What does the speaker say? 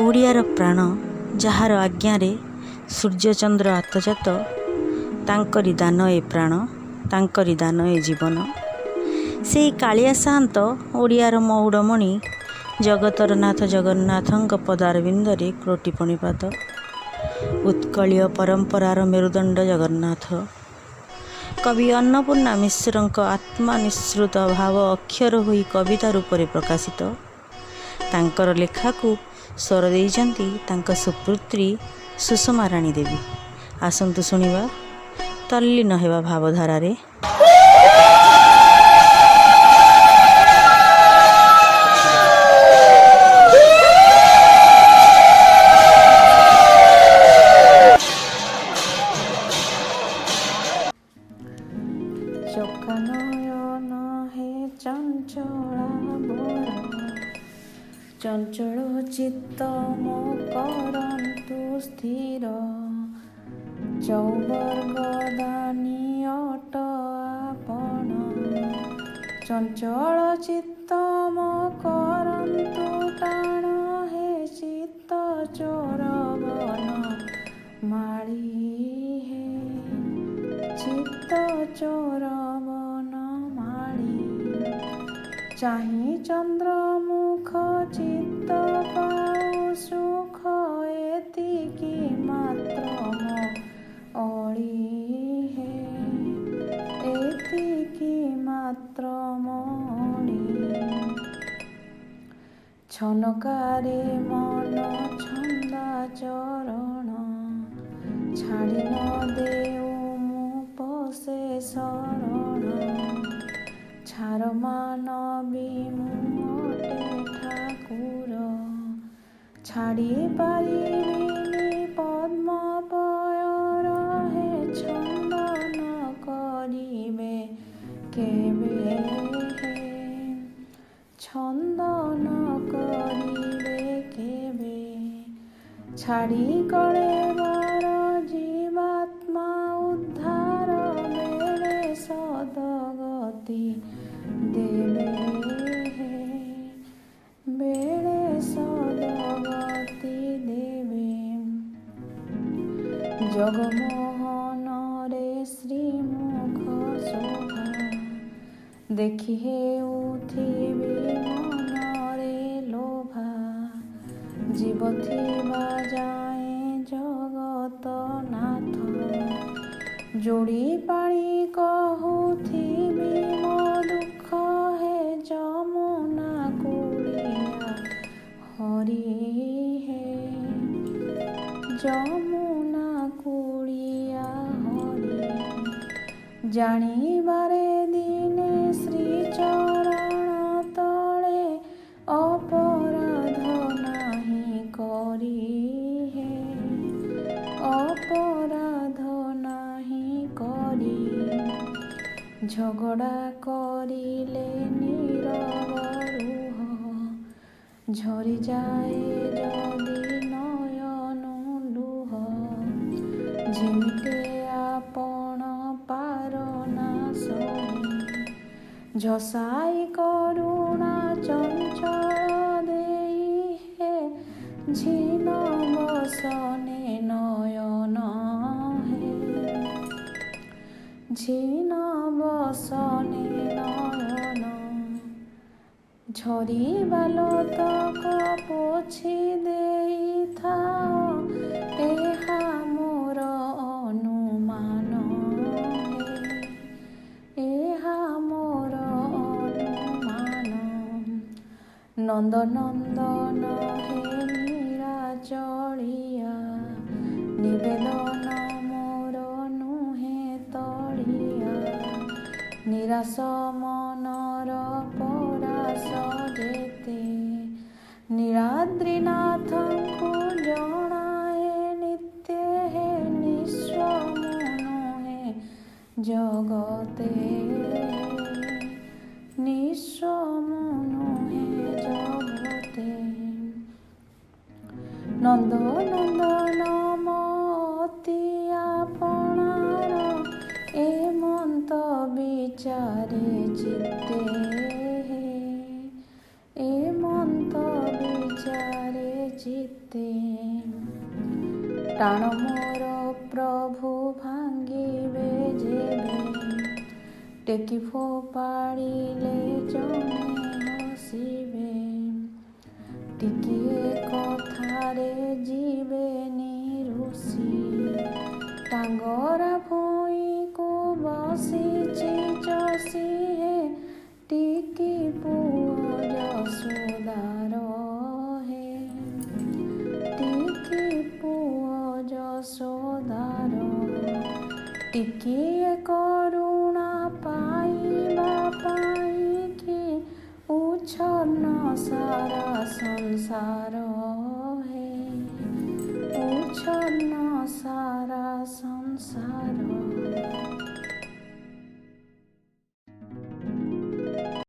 ଓଡ଼ିଆର ପ୍ରାଣ ଯାହାର ଆଜ୍ଞାରେ ସୂର୍ଯ୍ୟଚନ୍ଦ୍ର ଆତଜାତ, ତାଙ୍କରି ଦାନ ଏ ପ୍ରାଣ, ତାଙ୍କରି ଦାନ ଏ ଜୀବନ। ସେଇ କାଳିଆ ସାଆନ୍ତ ଓଡ଼ିଆର ମଉଡ଼ମଣି, ଜଗତର ନାଥ ଜଗନ୍ନାଥଙ୍କ ପଦାରବିନ୍ଦରେ କୋଟି ପଣିପାତ। ଉତ୍କଳୀୟ ପରମ୍ପରାର ମେରୁଦଣ୍ଡ ଜଗନ୍ନାଥ। କବି ଅନ୍ନପୂର୍ଣ୍ଣା ମିଶ୍ରଙ୍କ ଆତ୍ମା ନିଃସୃତ ଭାବ ଅକ୍ଷର ହୋଇ କବିତା ରୂପରେ ପ୍ରକାଶିତ। ତାଙ୍କର ଲେଖାକୁ ସ୍ୱର ଦେଇଛନ୍ତି ତାଙ୍କ ସୁପୁତ୍ରୀ ସୁଷମା ରାଣୀ ଦେବୀ। ଆସନ୍ତୁ ଶୁଣିବା, ତଲ୍ଲୀନ ହେବା ଭାବଧାରାରେ। ଚକାନୟନ ହେ ଚଞ୍ଚଳା ମୋର, ଚଞ୍ଚଳ ଚିତ୍ତ ମୋ କରନ୍ତୁ ସ୍ଥିର। ଚୌବର୍ଗ ଦାନି ଅଟ ଆପଣ, ଚଞ୍ଚଳ ଚିତ୍ତ ମୋ କରନ୍ତୁ ଟାଣ। ହେ ଚିତ୍ତ ଚୋର ବନ ମାଳି, ହେ ଚିତ୍ତ ଚୋର ବନ ମାଳି। ଚାହିଁ ଚନ୍ଦ୍ରମୁଖ ଚିତ୍ତ ପାଉ ସୁଖ, ଏତିକି ମାତ୍ର ମୋ ଅଳି। ହେ ଏତିକି ମାତ୍ର ମୋ ଅଳି। ଛନକାରେ ମନ ଛନ୍ଦା ଚରଣ, ଛାଡ଼ି ନ ଦେଉ ମୁଁ ପଶେ ଶରଣ। ଛାର ମାନବୀ ମୁଁ ଅଟେ ଠାକୁର, ଛାଡ଼ି ପାରିବିନି ପଦ୍ମ ପୟର। ହେ ଛନ୍ଦନ କରିବେ କେବେ, ହେ ଛନ୍ଦନ କରିବେ କେବେ। ଛାଡ଼ି କଳେବର ଜୀବାତ୍ମା ଉଦ୍ଧାର, ବେଳେ ସଦଗତି ଦେବେ, ହେ ବେଳେ ସଦଗତି ଦେବେ। ଜଗମୋହନରେ ଶ୍ରୀମୁଖ ଶୋଭା, ଦେଖି ହେଉଥିବି ମନରେ ଲୋଭା। ଜୀବ ଥିବା ଯାଏ ଜଗତ ନାଥ, ଯୋଡ଼ି ପାଳି କହୁଥିବି ମୋ ଦୁଃଖ। ହେ ଯମୁନା କୁଳିଆ ହରି, ହେ ଯମୁନା କୁଳିଆ ହରି। ଜାଣିବାରେ ଦିନେ ଶ୍ରୀଚରଣ ତଳେ, ଅପରାଧ ନାହିଁ କରି। ହେ ଅପରାଧ ନାହିଁ କରି। ଝଗଡ଼ା କରିଲେ ନୀରବ ରୁହ, ଝରିଯାଏ ଯଦି ନୟନୁ ଲୁହ। ଯେମିତେ ଆପଣ ପାରନା ସହି, ଝସାଇ କରୁଣା ଚଞ୍ଚଳ ଦେଇ। ହେ ଝିନ ବସନେ ନୟନ, ହେ ଝିନ ବସନେ ନୟନ। ଝରିବା ଲୋତକ ପୋଛି ଦେଇଥାଅ, ଏହା ମୋର ଅନୁମାନ। ହେ ଏହା ମୋର ଅନୁମାନ। ନନ୍ଦନନ୍ଦନ ହେ ନିରାଚଳିଆ, ନିବେଦନ ମୋର ନୁହେଁ ତଳିଆ। ନିରାଶ ମନର ପରାଶ ଯେତେ, ନୀଳାଦ୍ରିନାଥଙ୍କୁ ଜଣାଏ ନିତ୍ୟ। ହେ ନିଃସ୍ୱ ମୁଁ ନୁହେଁ ଜଗତେ, ନିଃସ୍ୱ ମୁଁ ନୁହେଁ ଜଗତେ। ନନ୍ଦନନ୍ଦନ ମୋତି ଆପଣାର, ଏମନ୍ତ ବିଚାରେ ଚିତ୍ତେ। ହେ ଏମନ୍ତ ବିଚାରେ ଚିତ୍ତେ। ପ୍ରାଣ ମୋର ପ୍ରଭୁ ଭାଙ୍ଗିବେ ଯେବେ, ଟେକି ଫୋପାଡ଼ିଲେ ଜଣେ ହସିବେ। ଟିକିଏ କଥାରେ ଯିବେନି ରୁଷି, ଟାଙ୍ଗରା ଭୂଇଁକୁ ବସିଛି ଚଷି। ହେ ଟିକି ପୁଅ ଯଶୋଦାର, ହେ ଟିକି ପୁଅ ଯଶୋଦାର। ଟିକିଏ କରୁଣା ପାଇବା ପାଇଁକି ଉଚ୍ଛନ୍ନ ସାରା ସଂସାର।